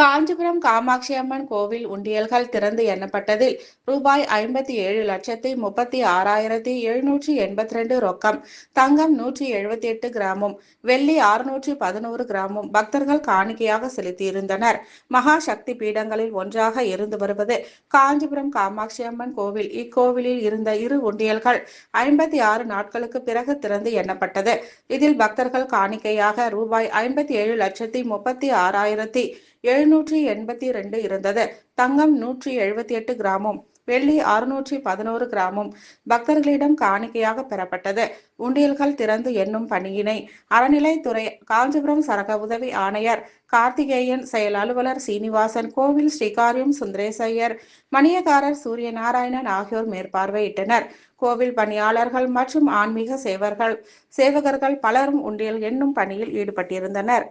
காஞ்சிபுரம் காமாட்சி அம்மன் கோவில் உண்டியல்கள் திறந்து எண்ணப்பட்டதில் ரூபாய் 57,36,782 ரொக்கம், தங்கம் 178 கிராமும், வெள்ளி 611 கிராமும் பக்தர்கள் காணிக்கையாக செலுத்தியிருந்தனர். மகா சக்தி பீடங்களில் ஒன்றாக இருந்து வருவது காஞ்சிபுரம் காமாட்சி அம்மன் கோவில். இக்கோவிலில் இருந்த இரு உண்டியல்கள் 56 நாட்களுக்கு பிறகு திறந்து எண்ணப்பட்டது. இதில் பக்தர்கள் காணிக்கையாக ரூபாய் 57,36,782 இருந்தது. தங்கம் 178 கிராமும், வெள்ளி 611 கிராமும் பக்தர்களிடம் காணிக்கையாக பெறப்பட்டது. உண்டியல்கள் திறந்து எண்ணும் பணியினை அறநிலைத்துறை காஞ்சிபுரம் சரக உதவி ஆணையர் கார்த்திகேயன், செயல் அலுவலர் சீனிவாசன், கோவில் ஸ்ரீகாரியம் சுந்தரேசையர், மணியக்காரர் சூரியநாராயணன் ஆகியோர் மேற்பார்வையிட்டனர். கோவில் பணியாளர்கள் மற்றும் ஆன்மீக சேவகர்கள் பலரும் உண்டியல் எண்ணும் பணியில் ஈடுபட்டிருந்தனர்.